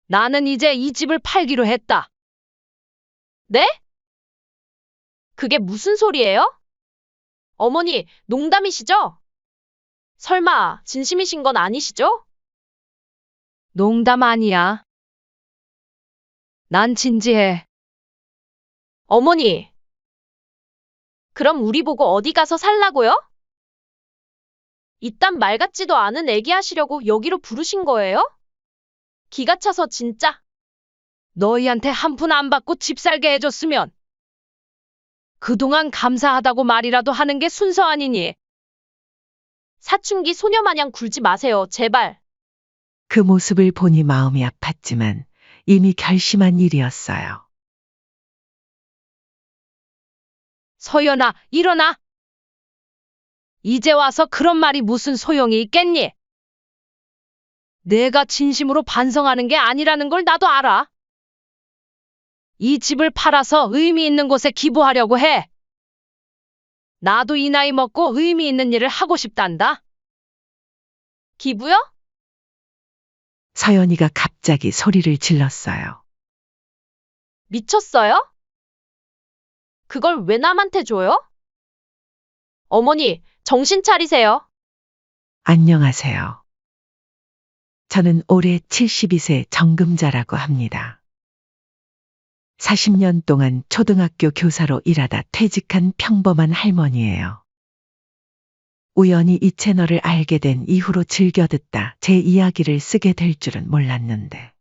나는 이제 이 집을 팔기로 했다. 네? 그게 무슨 소리예요? 어머니, 농담이시죠? 설마 진심이신 건 아니시죠? 농담 아니야. 난 진지해. 어머니, 그럼 우리 보고 어디 가서 살라고요? 이딴 말 같지도 않은 얘기 하시려고 여기로 부르신 거예요? 기가 차서 진짜. 너희한테 한 푼 안 받고 집 살게 해줬으면 그동안 감사하다고 말이라도 하는 게 순서 아니니. 사춘기 소녀 마냥 굴지 마세요, 제발. 그 모습을 보니 마음이 아팠지만 이미 결심한 일이었어요. 서연아, 일어나. 이제 와서 그런 말이 무슨 소용이 있겠니? 내가 진심으로 반성하는 게 아니라는 걸 나도 알아. 이 집을 팔아서 의미 있는 곳에 기부하려고 해. 나도 이 나이 먹고 의미 있는 일을 하고 싶단다. 기부요? 서연이가 갑자기 소리를 질렀어요. 미쳤어요? 그걸 왜 남한테 줘요? 어머니, 정신 차리세요. 안녕하세요. 저는 올해 72세 정금자라고 합니다. 40년 동안 초등학교 교사로 일하다 퇴직한 평범한 할머니예요. 우연히 이 채널을 알게 된 이후로 즐겨 듣다 제 이야기를 쓰게 될 줄은 몰랐는데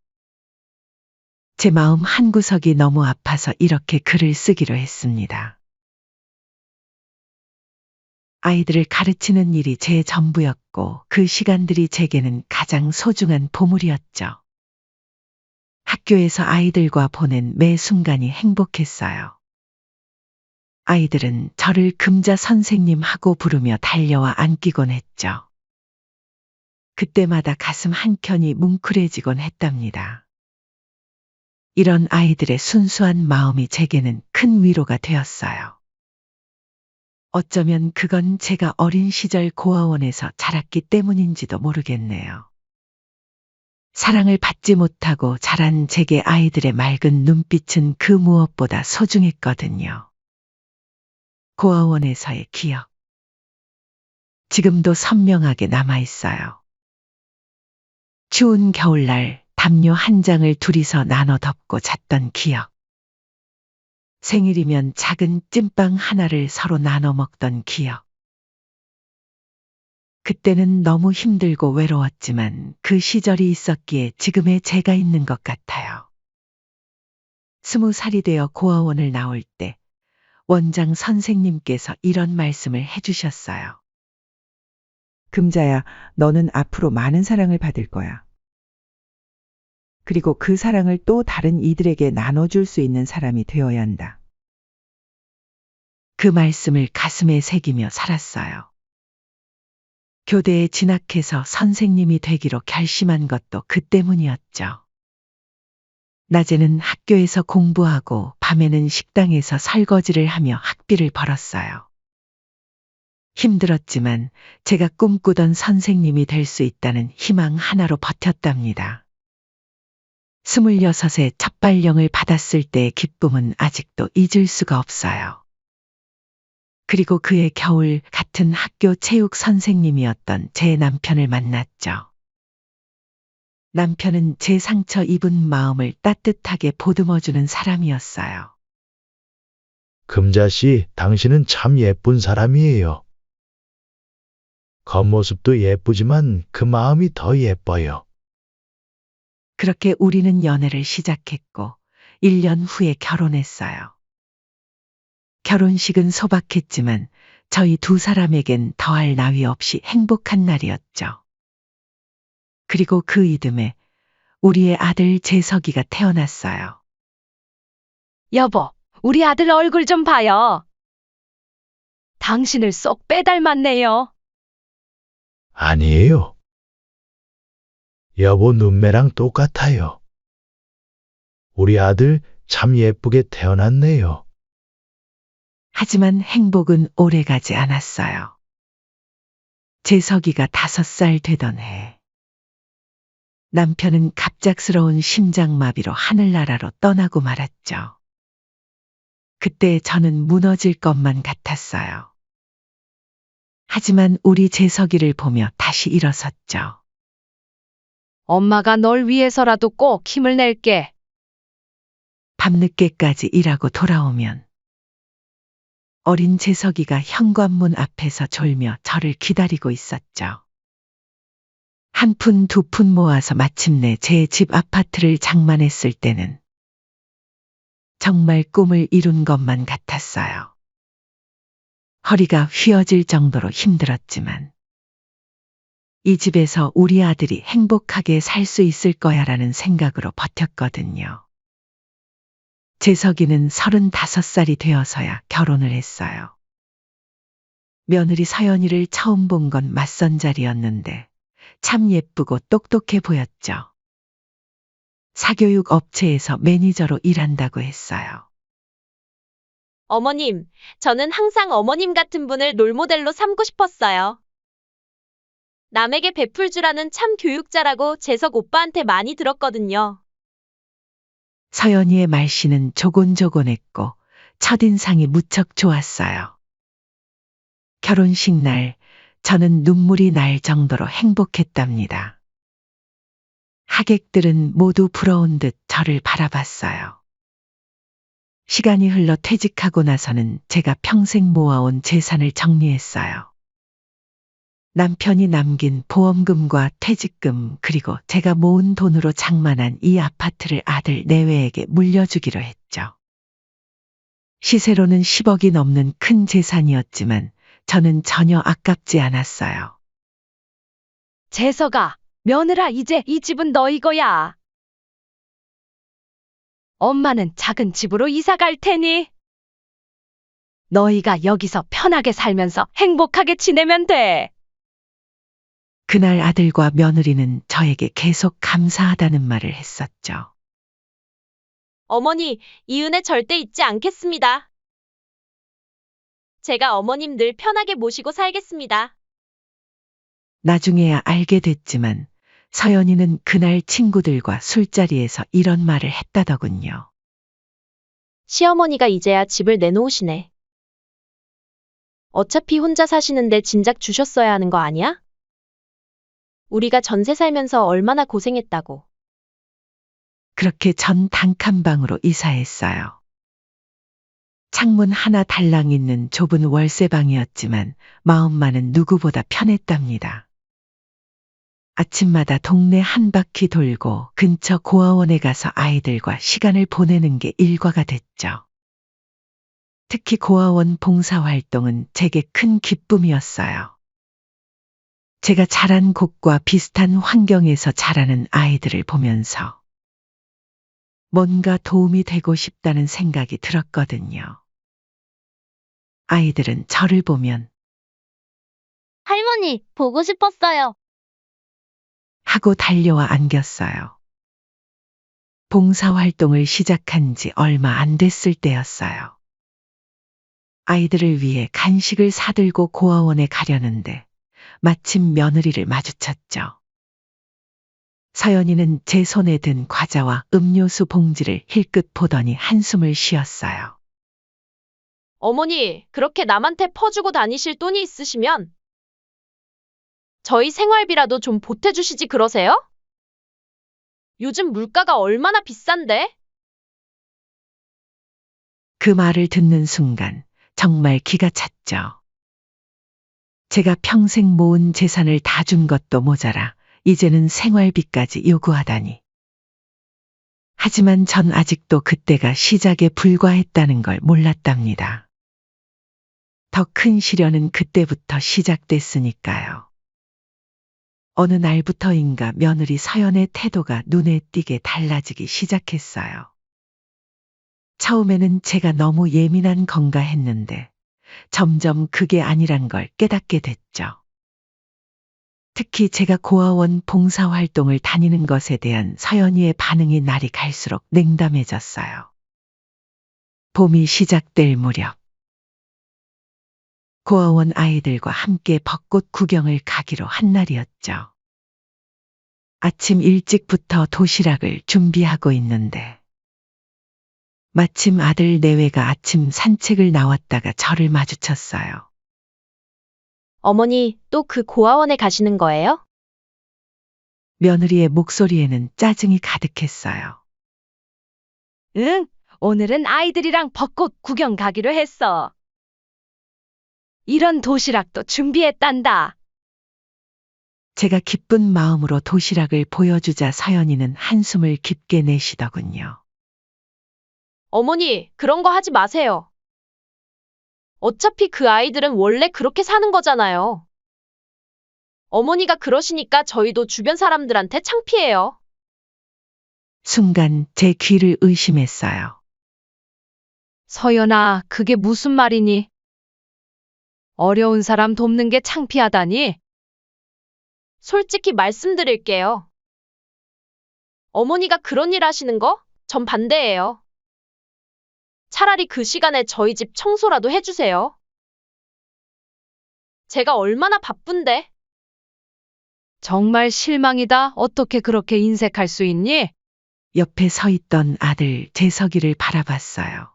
제 마음 한구석이 너무 아파서 이렇게 글을 쓰기로 했습니다. 아이들을 가르치는 일이 제 전부였고 그 시간들이 제게는 가장 소중한 보물이었죠. 학교에서 아이들과 보낸 매 순간이 행복했어요. 아이들은 저를 금자 선생님 하고 부르며 달려와 안기곤 했죠. 그때마다 가슴 한켠이 뭉클해지곤 했답니다. 이런 아이들의 순수한 마음이 제게는 큰 위로가 되었어요. 어쩌면 그건 제가 어린 시절 고아원에서 자랐기 때문인지도 모르겠네요. 사랑을 받지 못하고 자란 제게 아이들의 맑은 눈빛은 그 무엇보다 소중했거든요. 고아원에서의 기억. 지금도 선명하게 남아있어요. 추운 겨울날 담요 한 장을 둘이서 나눠 덮고 잤던 기억. 생일이면 작은 찐빵 하나를 서로 나눠 먹던 기억. 그때는 너무 힘들고 외로웠지만 그 시절이 있었기에 지금의 제가 있는 것 같아요. 20살이 되어 고아원을 나올 때 원장 선생님께서 이런 말씀을 해주셨어요. 금자야, 너는 앞으로 많은 사랑을 받을 거야. 그리고 그 사랑을 또 다른 이들에게 나눠줄 수 있는 사람이 되어야 한다. 그 말씀을 가슴에 새기며 살았어요. 교대에 진학해서 선생님이 되기로 결심한 것도 그 때문이었죠. 낮에는 학교에서 공부하고 밤에는 식당에서 설거지를 하며 학비를 벌었어요. 힘들었지만 제가 꿈꾸던 선생님이 될 수 있다는 희망 하나로 버텼답니다. 26에 첫 발령을 받았을 때의 기쁨은 아직도 잊을 수가 없어요. 그리고 그해 겨울 같은 학교 체육 선생님이었던 제 남편을 만났죠. 남편은 제 상처 입은 마음을 따뜻하게 보듬어주는 사람이었어요. 금자 씨, 당신은 참 예쁜 사람이에요. 겉모습도 예쁘지만 그 마음이 더 예뻐요. 그렇게 우리는 연애를 시작했고 1년 후에 결혼했어요. 결혼식은 소박했지만 저희 두 사람에겐 더할 나위 없이 행복한 날이었죠. 그리고 그 이듬해 우리의 아들 재석이가 태어났어요. 여보, 우리 아들 얼굴 좀 봐요. 당신을 쏙 빼닮았네요. 아니에요. 여보 눈매랑 똑같아요. 우리 아들 참 예쁘게 태어났네요. 하지만 행복은 오래가지 않았어요. 재석이가 5살 되던 해 남편은 갑작스러운 심장마비로 하늘나라로 떠나고 말았죠. 그때 저는 무너질 것만 같았어요. 하지만 우리 재석이를 보며 다시 일어섰죠. 엄마가 널 위해서라도 꼭 힘을 낼게. 밤늦게까지 일하고 돌아오면 어린 재석이가 현관문 앞에서 졸며 저를 기다리고 있었죠. 한 푼 두 푼 모아서 마침내 제 집 아파트를 장만했을 때는 정말 꿈을 이룬 것만 같았어요. 허리가 휘어질 정도로 힘들었지만 이 집에서 우리 아들이 행복하게 살 수 있을 거야라는 생각으로 버텼거든요. 재석이는 35살이 되어서야 결혼을 했어요. 며느리 서연이를 처음 본 건 맞선 자리였는데 참 예쁘고 똑똑해 보였죠. 사교육 업체에서 매니저로 일한다고 했어요. 어머님, 저는 항상 어머님 같은 분을 롤모델로 삼고 싶었어요. 남에게 베풀 줄 아는 참 교육자라고 재석 오빠한테 많이 들었거든요. 서연이의 말씨는 조곤조곤했고 첫인상이 무척 좋았어요. 결혼식 날 저는 눈물이 날 정도로 행복했답니다. 하객들은 모두 부러운 듯 저를 바라봤어요. 시간이 흘러 퇴직하고 나서는 제가 평생 모아온 재산을 정리했어요. 남편이 남긴 보험금과 퇴직금 그리고 제가 모은 돈으로 장만한 이 아파트를 아들 내외에게 물려주기로 했죠. 시세로는 10억이 넘는 큰 재산이었지만 저는 전혀 아깝지 않았어요. 재석아, 며느라 이제 이 집은 너희 거야. 엄마는 작은 집으로 이사 갈 테니 너희가 여기서 편하게 살면서 행복하게 지내면 돼. 그날 아들과 며느리는 저에게 계속 감사하다는 말을 했었죠. 어머니, 이 은혜 절대 잊지 않겠습니다. 제가 어머님 늘 편하게 모시고 살겠습니다. 나중에야 알게 됐지만 서연이는 그날 친구들과 술자리에서 이런 말을 했다더군요. 시어머니가 이제야 집을 내놓으시네. 어차피 혼자 사시는데 진작 주셨어야 하는 거 아니야? 우리가 전세 살면서 얼마나 고생했다고. 그렇게 전 단칸방으로 이사했어요. 창문 하나 달랑 있는 좁은 월세방이었지만 마음만은 누구보다 편했답니다. 아침마다 동네 한 바퀴 돌고 근처 고아원에 가서 아이들과 시간을 보내는 게 일과가 됐죠. 특히 고아원 봉사활동은 제게 큰 기쁨이었어요. 제가 자란 곳과 비슷한 환경에서 자라는 아이들을 보면서 뭔가 도움이 되고 싶다는 생각이 들었거든요. 아이들은 저를 보면 할머니, 보고 싶었어요. 하고 달려와 안겼어요. 봉사활동을 시작한 지 얼마 안 됐을 때였어요. 아이들을 위해 간식을 사들고 고아원에 가려는데 마침 며느리를 마주쳤죠. 서연이는 제 손에 든 과자와 음료수 봉지를 힐끗 보더니 한숨을 쉬었어요. 어머니, 그렇게 남한테 퍼주고 다니실 돈이 있으시면 저희 생활비라도 좀 보태주시지 그러세요? 요즘 물가가 얼마나 비싼데? 그 말을 듣는 순간 정말 기가 찼죠. 제가 평생 모은 재산을 다 준 것도 모자라 이제는 생활비까지 요구하다니. 하지만 전 아직도 그때가 시작에 불과했다는 걸 몰랐답니다. 더 큰 시련은 그때부터 시작됐으니까요. 어느 날부터인가 며느리 서연의 태도가 눈에 띄게 달라지기 시작했어요. 처음에는 제가 너무 예민한 건가 했는데 점점 그게 아니란 걸 깨닫게 됐죠. 특히 제가 고아원 봉사활동을 다니는 것에 대한 서연이의 반응이 날이 갈수록 냉담해졌어요. 봄이 시작될 무렵 고아원 아이들과 함께 벚꽃 구경을 가기로 한 날이었죠. 아침 일찍부터 도시락을 준비하고 있는데 마침 아들 내외가 아침 산책을 나왔다가 저를 마주쳤어요. 어머니, 또 그 고아원에 가시는 거예요? 며느리의 목소리에는 짜증이 가득했어요. 응, 오늘은 아이들이랑 벚꽃 구경 가기로 했어. 이런 도시락도 준비했단다. 제가 기쁜 마음으로 도시락을 보여주자 서연이는 한숨을 깊게 내쉬더군요. 어머니, 그런 거 하지 마세요. 어차피 그 아이들은 원래 그렇게 사는 거잖아요. 어머니가 그러시니까 저희도 주변 사람들한테 창피해요. 순간 제 귀를 의심했어요. 서연아, 그게 무슨 말이니? 어려운 사람 돕는 게 창피하다니? 솔직히 말씀드릴게요. 어머니가 그런 일 하시는 거? 전 반대예요. 차라리 그 시간에 저희 집 청소라도 해주세요. 제가 얼마나 바쁜데? 정말 실망이다. 어떻게 그렇게 인색할 수 있니? 옆에 서 있던 아들 재석이를 바라봤어요.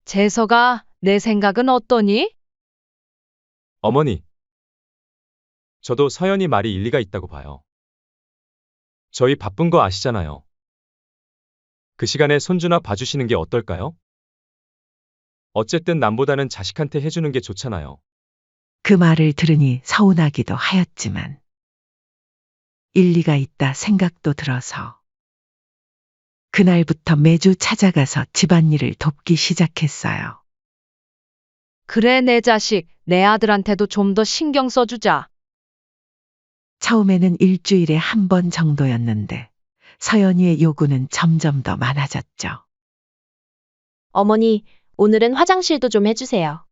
재석아, 내 생각은 어떠니? 어머니, 저도 서연이 말이 일리가 있다고 봐요. 저희 바쁜 거 아시잖아요. 그 시간에 손주나 봐주시는 게 어떨까요? 어쨌든 남보다는 자식한테 해주는 게 좋잖아요. 그 말을 들으니 서운하기도 하였지만 일리가 있다 생각도 들어서 그날부터 매주 찾아가서 집안일을 돕기 시작했어요. 그래, 내 자식, 내 아들한테도 좀 더 신경 써주자. 처음에는 일주일에 한 번 정도였는데 서연이의 요구는 점점 더 많아졌죠. 어머니, 오늘은 화장실도 좀 해주세요.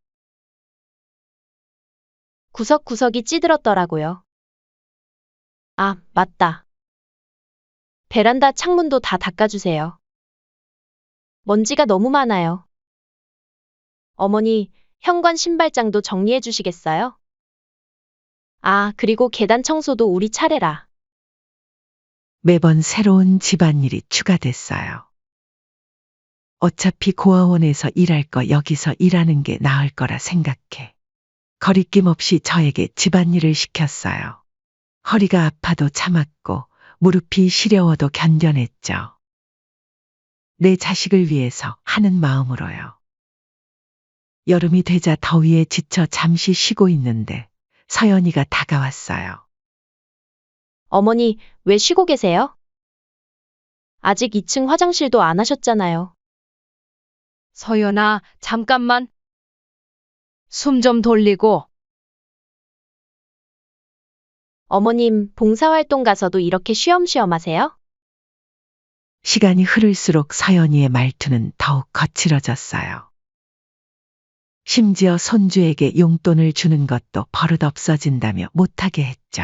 구석구석이 찌들었더라고요. 아, 맞다. 베란다 창문도 다 닦아주세요. 먼지가 너무 많아요. 어머니, 현관 신발장도 정리해 주시겠어요? 아, 그리고 계단 청소도 우리 차례라. 매번 새로운 집안일이 추가됐어요. 어차피 고아원에서 일할 거 여기서 일하는 게 나을 거라 생각해 거리낌 없이 저에게 집안일을 시켰어요. 허리가 아파도 참았고 무릎이 시려워도 견뎌냈죠. 내 자식을 위해서 하는 마음으로요. 여름이 되자 더위에 지쳐 잠시 쉬고 있는데 서연이가 다가왔어요. 어머니, 왜 쉬고 계세요? 아직 2층 화장실도 안 하셨잖아요. 서연아, 잠깐만. 숨 좀 돌리고. 어머님, 봉사활동 가서도 이렇게 쉬엄쉬엄 하세요? 시간이 흐를수록 서연이의 말투는 더욱 거칠어졌어요. 심지어 손주에게 용돈을 주는 것도 버릇없어진다며 못하게 했죠.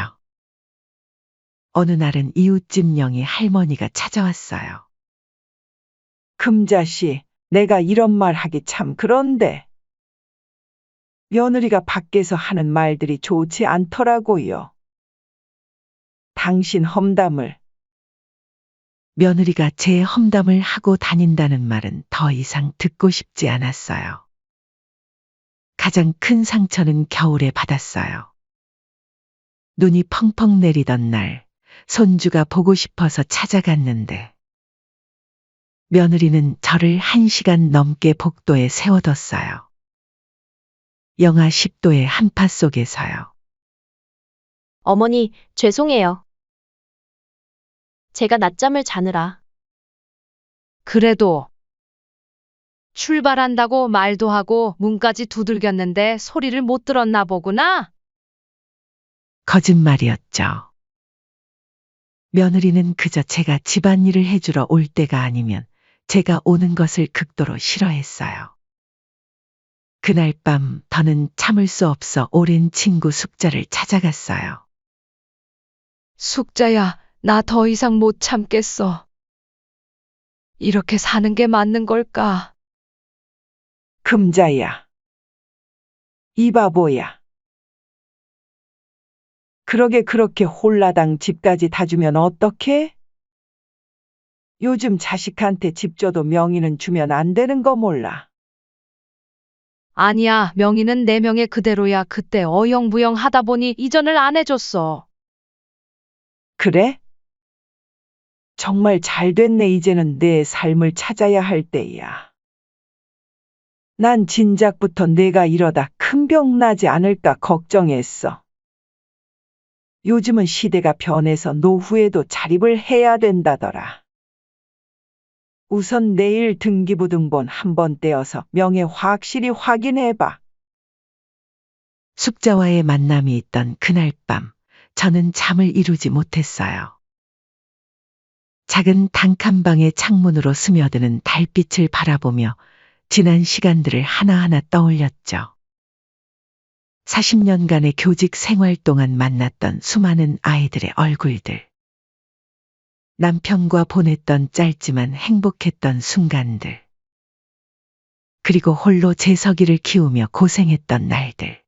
어느 날은 이웃집 영희 할머니가 찾아왔어요. 금자씨, 내가 이런 말 하기 참 그런데. 며느리가 밖에서 하는 말들이 좋지 않더라고요. 당신 험담을. 며느리가 제 험담을 하고 다닌다는 말은 더 이상 듣고 싶지 않았어요. 가장 큰 상처는 겨울에 받았어요. 눈이 펑펑 내리던 날, 손주가 보고 싶어서 찾아갔는데 며느리는 저를 1시간 넘게 복도에 세워뒀어요. 영하 10도의 한파 속에서요. 어머니, 죄송해요. 제가 낮잠을 자느라. 그래도 출발한다고 말도 하고 문까지 두들겼는데 소리를 못 들었나 보구나. 거짓말이었죠. 며느리는 그저 제가 집안일을 해주러 올 때가 아니면 제가 오는 것을 극도로 싫어했어요. 그날 밤 더는 참을 수 없어 오랜 친구 숙자를 찾아갔어요. 숙자야, 나 더 이상 못 참겠어. 이렇게 사는 게 맞는 걸까? 금자야. 이 바보야. 그러게 그렇게 홀라당 집까지 다 주면 어떡해? 요즘 자식한테 집 줘도 명의는 주면 안 되는 거 몰라. 아니야, 명의는 내 명예 그대로야. 그때 어영부영 하다 보니 이전을 안 해줬어. 그래? 정말 잘 됐네. 이제는 내 삶을 찾아야 할 때야. 난 진작부터 내가 이러다 큰 병 나지 않을까 걱정했어. 요즘은 시대가 변해서 노후에도 자립을 해야 된다더라. 우선 내일 등기부등본 한번 떼어서 명예 확실히 확인해봐. 숙자와의 만남이 있던 그날 밤, 저는 잠을 이루지 못했어요. 작은 단칸방의 창문으로 스며드는 달빛을 바라보며 지난 시간들을 하나하나 떠올렸죠. 40년간의 교직 생활 동안 만났던 수많은 아이들의 얼굴들. 남편과 보냈던 짧지만 행복했던 순간들. 그리고 홀로 재석이를 키우며 고생했던 날들.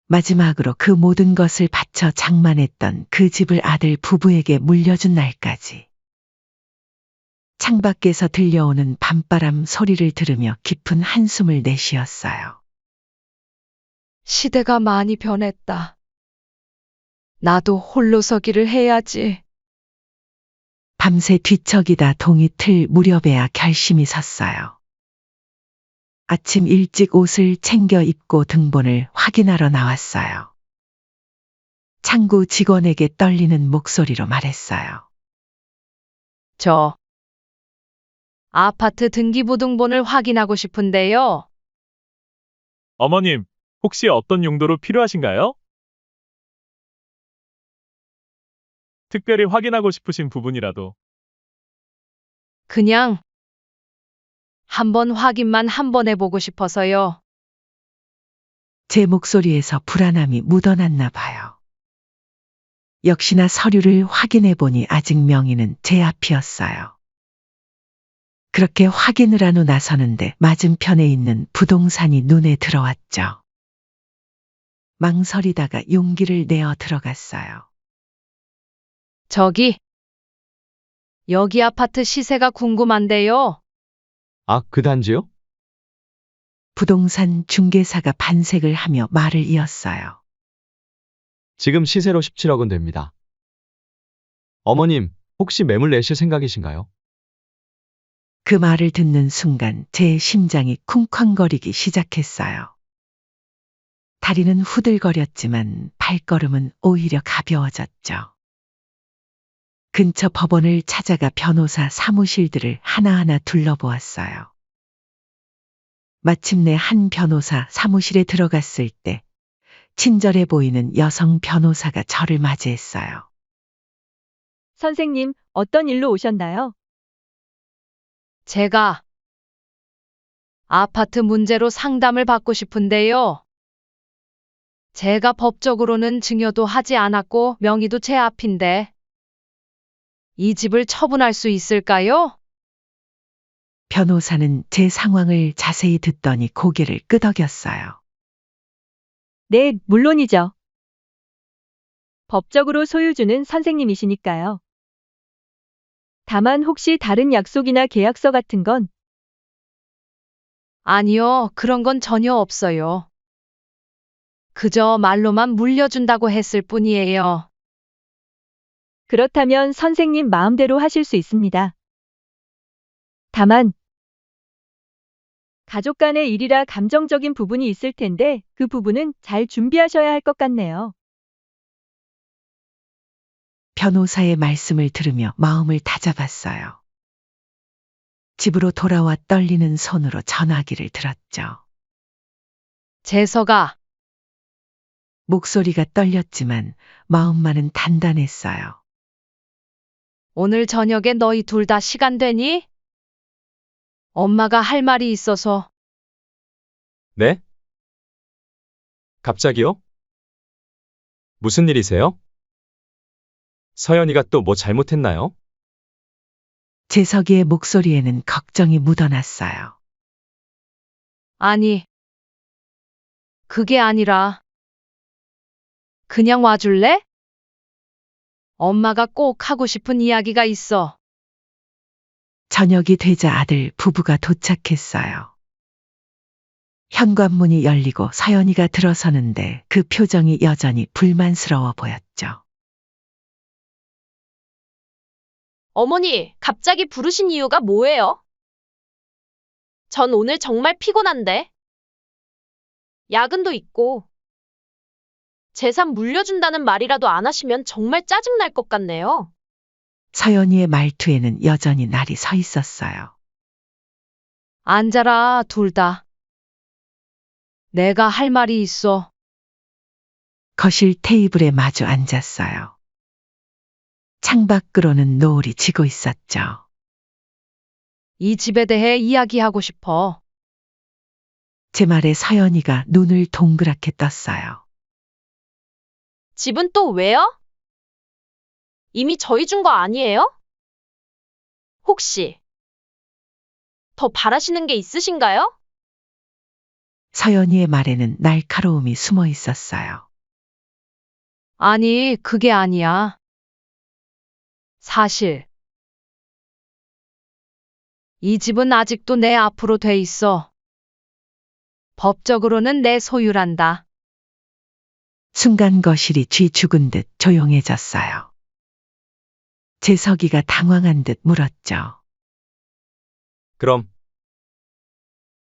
마지막으로 그 모든 것을 바쳐 장만했던 그 집을 아들 부부에게 물려준 날까지. 창밖에서 들려오는 밤바람 소리를 들으며 깊은 한숨을 내쉬었어요. 시대가 많이 변했다. 나도 홀로서기를 해야지. 밤새 뒤척이다 동이 틀 무렵에야 결심이 섰어요. 아침 일찍 옷을 챙겨 입고 등본을 확인하러 나왔어요. 창구 직원에게 떨리는 목소리로 말했어요. 저 아파트 등기부등본을 확인하고 싶은데요. 어머님, 혹시 어떤 용도로 필요하신가요? 특별히 확인하고 싶으신 부분이라도. 그냥 한번 확인만 한번 해보고 싶어서요. 제 목소리에서 불안함이 묻어났나 봐요. 역시나 서류를 확인해 보니 아직 명의는 제 앞이었어요. 그렇게 확인을 한 후 나서는데 맞은편에 있는 부동산이 눈에 들어왔죠. 망설이다가 용기를 내어 들어갔어요. 저기, 여기 아파트 시세가 궁금한데요. 아, 그 단지요? 부동산 중개사가 반색을 하며 말을 이었어요. 지금 시세로 17억 원 됩니다. 어머님, 혹시 매물 내실 생각이신가요? 그 말을 듣는 순간 제 심장이 쿵쾅거리기 시작했어요. 다리는 후들거렸지만 발걸음은 오히려 가벼워졌죠. 근처 법원을 찾아가 변호사 사무실들을 하나하나 둘러보았어요. 마침내 한 변호사 사무실에 들어갔을 때 친절해 보이는 여성 변호사가 저를 맞이했어요. 선생님, 어떤 일로 오셨나요? 제가 아파트 문제로 상담을 받고 싶은데요. 제가 법적으로는 증여도 하지 않았고 명의도 제 앞인데 이 집을 처분할 수 있을까요? 변호사는 제 상황을 자세히 듣더니 고개를 끄덕였어요. 네, 물론이죠. 법적으로 소유주는 선생님이시니까요. 다만 혹시 다른 약속이나 계약서 같은 건 아니요, 그런 건 전혀 없어요. 그저 말로만 물려준다고 했을 뿐이에요. 그렇다면 선생님 마음대로 하실 수 있습니다. 다만 가족 간의 일이라 감정적인 부분이 있을 텐데 그 부분은 잘 준비하셔야 할 것 같네요. 변호사의 말씀을 들으며 마음을 다잡았어요. 집으로 돌아와 떨리는 손으로 전화기를 들었죠. 재석아, 목소리가 떨렸지만 마음만은 단단했어요. 오늘 저녁에 너희 둘 다 시간 되니? 엄마가 할 말이 있어서. 네? 갑자기요? 무슨 일이세요? 서연이가 또 뭐 잘못했나요? 재석이의 목소리에는 걱정이 묻어났어요. 아니, 그게 아니라 그냥 와줄래? 엄마가 꼭 하고 싶은 이야기가 있어. 저녁이 되자 아들 부부가 도착했어요. 현관문이 열리고 서연이가 들어서는데 그 표정이 여전히 불만스러워 보였죠. 어머니, 갑자기 부르신 이유가 뭐예요? 전 오늘 정말 피곤한데. 야근도 있고. 재산 물려준다는 말이라도 안 하시면 정말 짜증날 것 같네요. 서연이의 말투에는 여전히 날이 서 있었어요. 앉아라, 둘 다. 내가 할 말이 있어. 거실 테이블에 마주 앉았어요. 창밖으로는 노을이 지고 있었죠. 이 집에 대해 이야기하고 싶어. 제 말에 서연이가 눈을 동그랗게 떴어요. 집은 또 왜요? 이미 저희 준 거 아니에요? 혹시 더 바라시는 게 있으신가요? 서연이의 말에는 날카로움이 숨어 있었어요. 아니, 그게 아니야. 사실 이 집은 아직도 내 앞으로 돼 있어. 법적으로는 내 소유란다. 순간 거실이 쥐 죽은 듯 조용해졌어요. 재석이가 당황한 듯 물었죠. 그럼.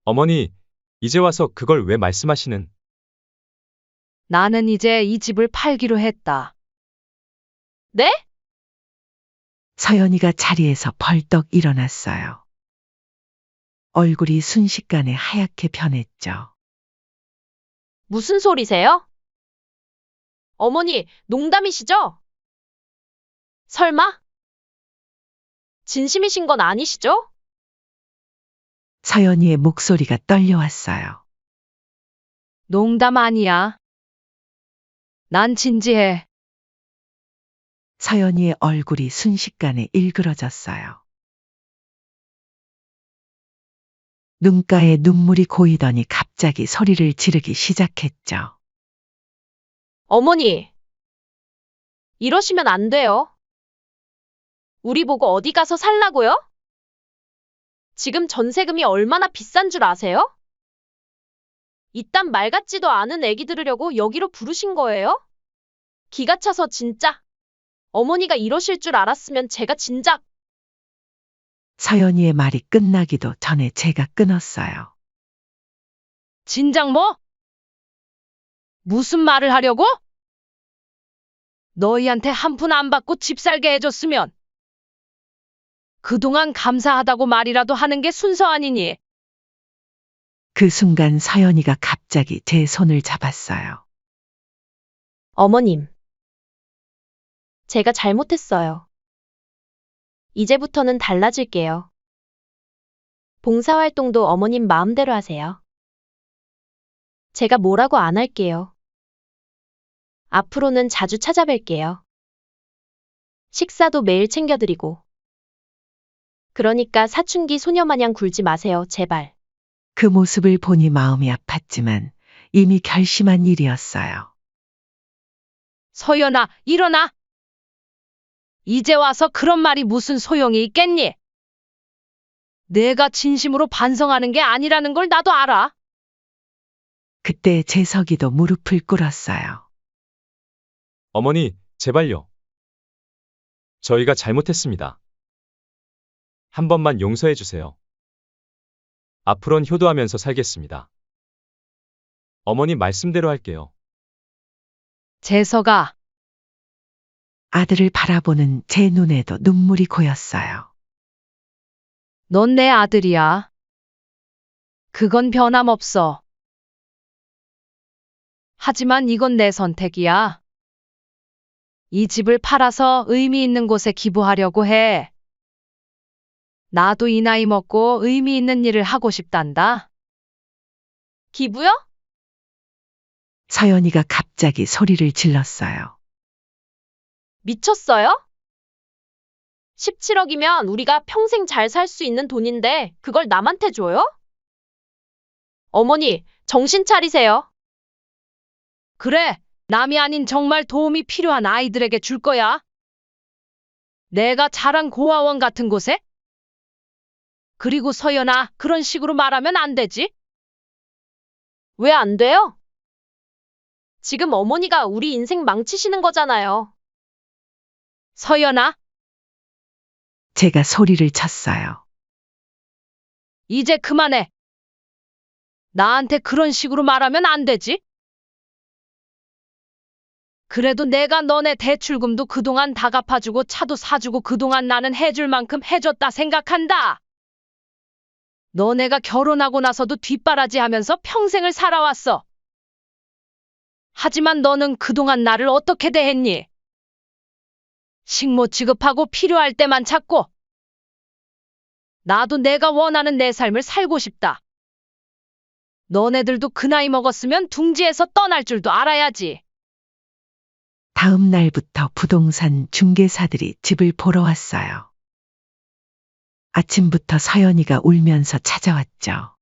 어머니, 이제 와서 그걸 왜 말씀하시는? 나는 이제 이 집을 팔기로 했다. 네? 서연이가 자리에서 벌떡 일어났어요. 얼굴이 순식간에 하얗게 변했죠. 무슨 소리세요? 어머니, 농담이시죠? 설마? 진심이신 건 아니시죠? 서연이의 목소리가 떨려왔어요. 농담 아니야. 난 진지해. 서연이의 얼굴이 순식간에 일그러졌어요. 눈가에 눈물이 고이더니 갑자기 소리를 지르기 시작했죠. 어머니, 이러시면 안 돼요. 우리 보고 어디 가서 살라고요? 지금 전세금이 얼마나 비싼 줄 아세요? 이딴 말 같지도 않은 애기 들으려고 여기로 부르신 거예요? 기가 차서 진짜. 어머니가 이러실 줄 알았으면 제가 진작. 서연이의 말이 끝나기도 전에 제가 끊었어요. 진작 뭐? 무슨 말을 하려고? 너희한테 한 푼 안 받고 집 살게 해줬으면 그동안 감사하다고 말이라도 하는 게 순서 아니니. 그 순간 서연이가 갑자기 제 손을 잡았어요. 어머님, 제가 잘못했어요. 이제부터는 달라질게요. 봉사활동도 어머님 마음대로 하세요. 제가 뭐라고 안 할게요. 앞으로는 자주 찾아뵐게요. 식사도 매일 챙겨드리고. 그러니까 사춘기 소녀마냥 굴지 마세요, 제발. 그 모습을 보니 마음이 아팠지만 이미 결심한 일이었어요. 서연아, 일어나! 이제 와서 그런 말이 무슨 소용이 있겠니? 내가 진심으로 반성하는 게 아니라는 걸 나도 알아. 그때 재석이도 무릎을 꿇었어요. 어머니, 제발요. 저희가 잘못했습니다. 한 번만 용서해 주세요. 앞으론 효도하면서 살겠습니다. 어머니 말씀대로 할게요. 재석아, 아들을 바라보는 제 눈에도 눈물이 고였어요. 넌 내 아들이야. 그건 변함없어. 하지만 이건 내 선택이야. 이 집을 팔아서 의미 있는 곳에 기부하려고 해. 나도 이 나이 먹고 의미 있는 일을 하고 싶단다. 기부요? 서연이가 갑자기 소리를 질렀어요. 미쳤어요? 17억이면 우리가 평생 잘 살 수 있는 돈인데 그걸 남한테 줘요? 어머니, 정신 차리세요. 그래, 남이 아닌 정말 도움이 필요한 아이들에게 줄 거야. 내가 자란 고아원 같은 곳에? 그리고 서연아, 그런 식으로 말하면 안 되지. 왜 안 돼요? 지금 어머니가 우리 인생 망치시는 거잖아요. 서연아, 제가 소리를 쳤어요. 이제 그만해. 나한테 그런 식으로 말하면 안 되지. 그래도 내가 너네 대출금도 그동안 다 갚아주고 차도 사주고 그동안 나는 해줄 만큼 해줬다 생각한다. 너네가 결혼하고 나서도 뒷바라지 하면서 평생을 살아왔어. 하지만 너는 그동안 나를 어떻게 대했니? 식모 취급하고 필요할 때만 찾고. 나도 내가 원하는 내 삶을 살고 싶다. 너네들도 그 나이 먹었으면 둥지에서 떠날 줄도 알아야지. 다음 날부터 부동산 중개사들이 집을 보러 왔어요. 아침부터 서연이가 울면서 찾아왔죠.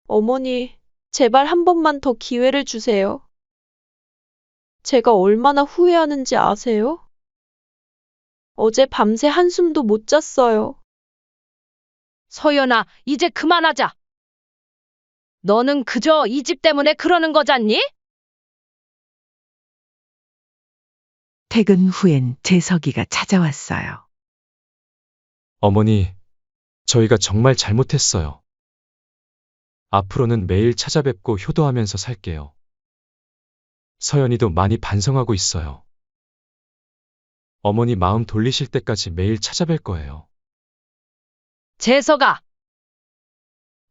어머니, 제발 한 번만 더 기회를 주세요. 제가 얼마나 후회하는지 아세요? 어제 밤새 한숨도 못 잤어요. 서연아, 이제 그만하자. 너는 그저 이 집 때문에 그러는 거잖니? 퇴근 후엔 재석이가 찾아왔어요. 어머니, 저희가 정말 잘못했어요. 앞으로는 매일 찾아뵙고 효도하면서 살게요. 서연이도 많이 반성하고 있어요. 어머니 마음 돌리실 때까지 매일 찾아뵐 거예요. 재석아,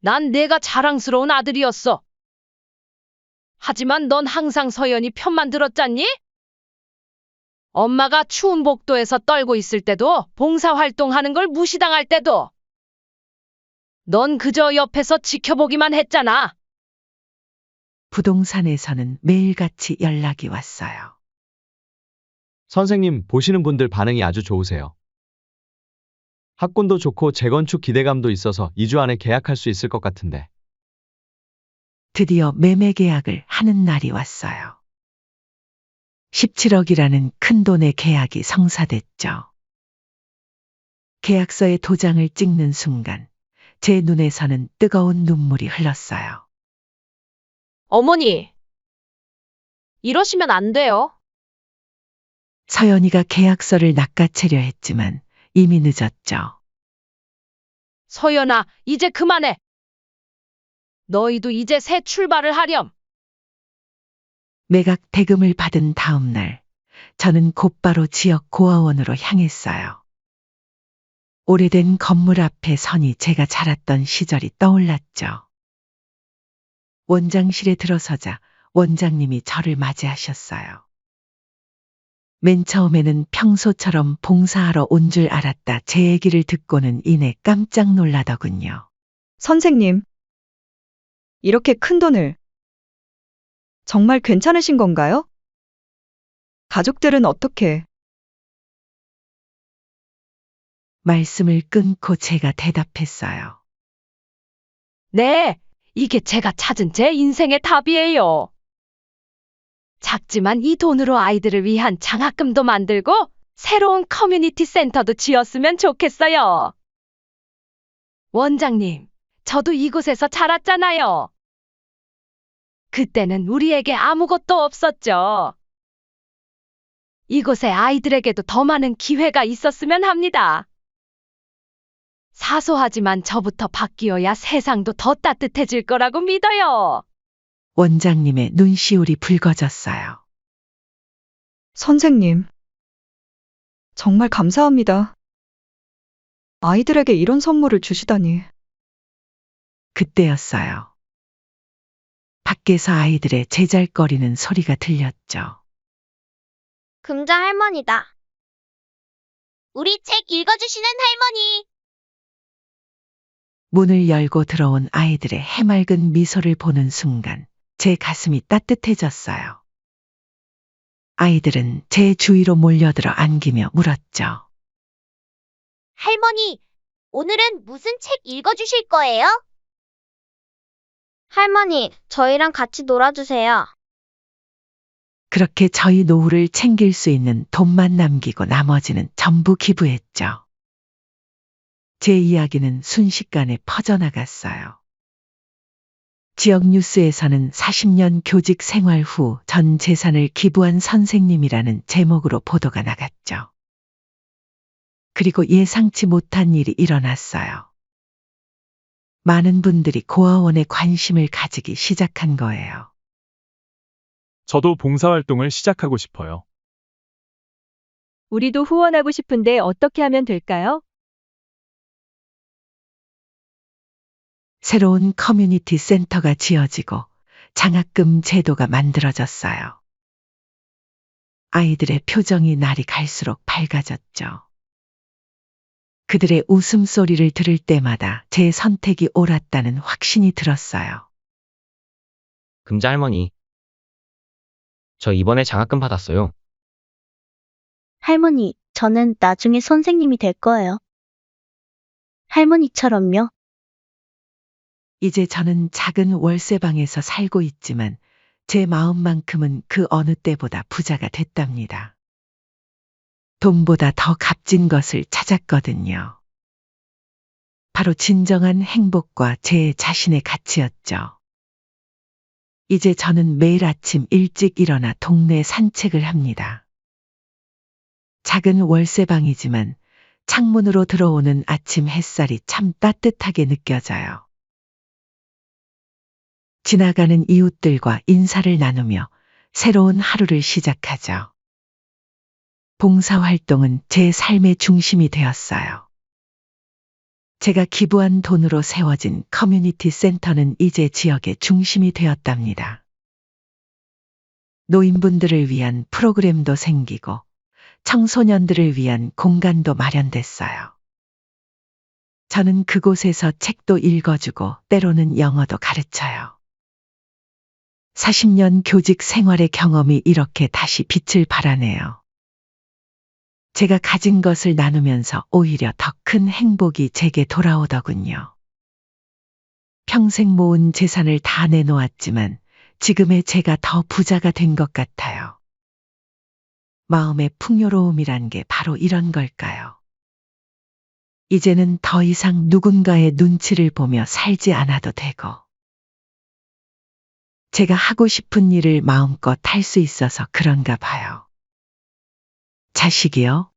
난 내가 자랑스러운 아들이었어. 하지만 넌 항상 서연이 편만 들었잖니? 엄마가 추운 복도에서 떨고 있을 때도, 봉사활동하는 걸 무시당할 때도 넌 그저 옆에서 지켜보기만 했잖아. 부동산에서는 매일같이 연락이 왔어요. 선생님, 보시는 분들 반응이 아주 좋으세요. 학군도 좋고 재건축 기대감도 있어서 2주 안에 계약할 수 있을 것 같은데. 드디어 매매 계약을 하는 날이 왔어요. 17억이라는 큰 돈의 계약이 성사됐죠. 계약서에 도장을 찍는 순간 제 눈에서는 뜨거운 눈물이 흘렀어요. 어머니, 이러시면 안 돼요. 서연이가 계약서를 낚아채려 했지만 이미 늦었죠. 서연아, 이제 그만해. 너희도 이제 새 출발을 하렴. 매각 대금을 받은 다음 날 저는 곧바로 지역 고아원으로 향했어요. 오래된 건물 앞에 서니 제가 자랐던 시절이 떠올랐죠. 원장실에 들어서자 원장님이 저를 맞이하셨어요. 맨 처음에는 평소처럼 봉사하러 온 줄 알았다 제 얘기를 듣고는 이내 깜짝 놀라더군요. 선생님, 이렇게 큰 돈을 정말 괜찮으신 건가요? 가족들은 어떻게? 말씀을 끊고 제가 대답했어요. 네, 이게 제가 찾은 제 인생의 답이에요. 작지만 이 돈으로 아이들을 위한 장학금도 만들고 새로운 커뮤니티 센터도 지었으면 좋겠어요. 원장님, 저도 이곳에서 자랐잖아요. 그때는 우리에게 아무것도 없었죠. 이곳의 아이들에게도 더 많은 기회가 있었으면 합니다. 사소하지만 저부터 바뀌어야 세상도 더 따뜻해질 거라고 믿어요. 원장님의 눈시울이 붉어졌어요. 선생님, 정말 감사합니다. 아이들에게 이런 선물을 주시다니. 그때였어요. 밖에서 아이들의 제잘거리는 소리가 들렸죠. 금자 할머니다. 우리 책 읽어주시는 할머니. 문을 열고 들어온 아이들의 해맑은 미소를 보는 순간 제 가슴이 따뜻해졌어요. 아이들은 제 주위로 몰려들어 안기며 물었죠. 할머니, 오늘은 무슨 책 읽어주실 거예요? 할머니, 저희랑 같이 놀아주세요. 그렇게 저희 노후를 챙길 수 있는 돈만 남기고 나머지는 전부 기부했죠. 제 이야기는 순식간에 퍼져나갔어요. 지역 뉴스에서는 40년 교직 생활 후 전 재산을 기부한 선생님이라는 제목으로 보도가 나갔죠. 그리고 예상치 못한 일이 일어났어요. 많은 분들이 고아원에 관심을 가지기 시작한 거예요. 저도 봉사활동을 시작하고 싶어요. 우리도 후원하고 싶은데 어떻게 하면 될까요? 새로운 커뮤니티 센터가 지어지고 장학금 제도가 만들어졌어요. 아이들의 표정이 날이 갈수록 밝아졌죠. 그들의 웃음소리를 들을 때마다 제 선택이 옳았다는 확신이 들었어요. 금자 할머니, 저 이번에 장학금 받았어요. 할머니, 저는 나중에 선생님이 될 거예요. 할머니처럼요. 이제 저는 작은 월세방에서 살고 있지만 제 마음만큼은 그 어느 때보다 부자가 됐답니다. 돈보다 더 값진 것을 찾았거든요. 바로 진정한 행복과 제 자신의 가치였죠. 이제 저는 매일 아침 일찍 일어나 동네 산책을 합니다. 작은 월세방이지만 창문으로 들어오는 아침 햇살이 참 따뜻하게 느껴져요. 지나가는 이웃들과 인사를 나누며 새로운 하루를 시작하죠. 봉사활동은 제 삶의 중심이 되었어요. 제가 기부한 돈으로 세워진 커뮤니티 센터는 이제 지역의 중심이 되었답니다. 노인분들을 위한 프로그램도 생기고 청소년들을 위한 공간도 마련됐어요. 저는 그곳에서 책도 읽어주고 때로는 영어도 가르쳐요. 40년 교직 생활의 경험이 이렇게 다시 빛을 발하네요. 제가 가진 것을 나누면서 오히려 더 큰 행복이 제게 돌아오더군요. 평생 모은 재산을 다 내놓았지만 지금의 제가 더 부자가 된 것 같아요. 마음의 풍요로움이란 게 바로 이런 걸까요? 이제는 더 이상 누군가의 눈치를 보며 살지 않아도 되고, 제가 하고 싶은 일을 마음껏 할 수 있어서 그런가 봐요. 자식이요?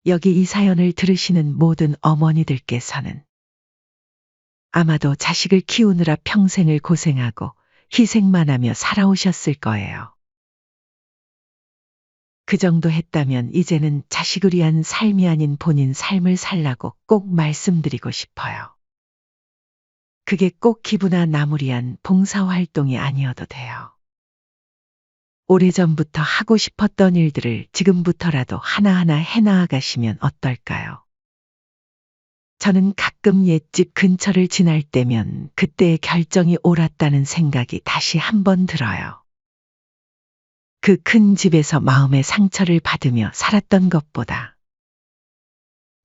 여기 이 사연을 들으시는 모든 어머니들께서는 아마도 자식을 키우느라 평생을 고생하고 희생만 하며 살아오셨을 거예요. 그 정도 했다면 이제는 자식을 위한 삶이 아닌 본인 삶을 살라고 꼭 말씀드리고 싶어요. 그게 꼭 기부나 나무리한 봉사활동이 아니어도 돼요. 오래전부터 하고 싶었던 일들을 지금부터라도 하나하나 해나가시면 어떨까요? 저는 가끔 옛집 근처를 지날 때면 그때의 결정이 옳았다는 생각이 다시 한번 들어요. 그 큰 집에서 마음의 상처를 받으며 살았던 것보다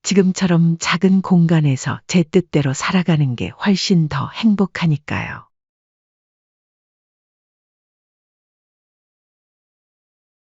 지금처럼 작은 공간에서 제 뜻대로 살아가는 게 훨씬 더 행복하니까요.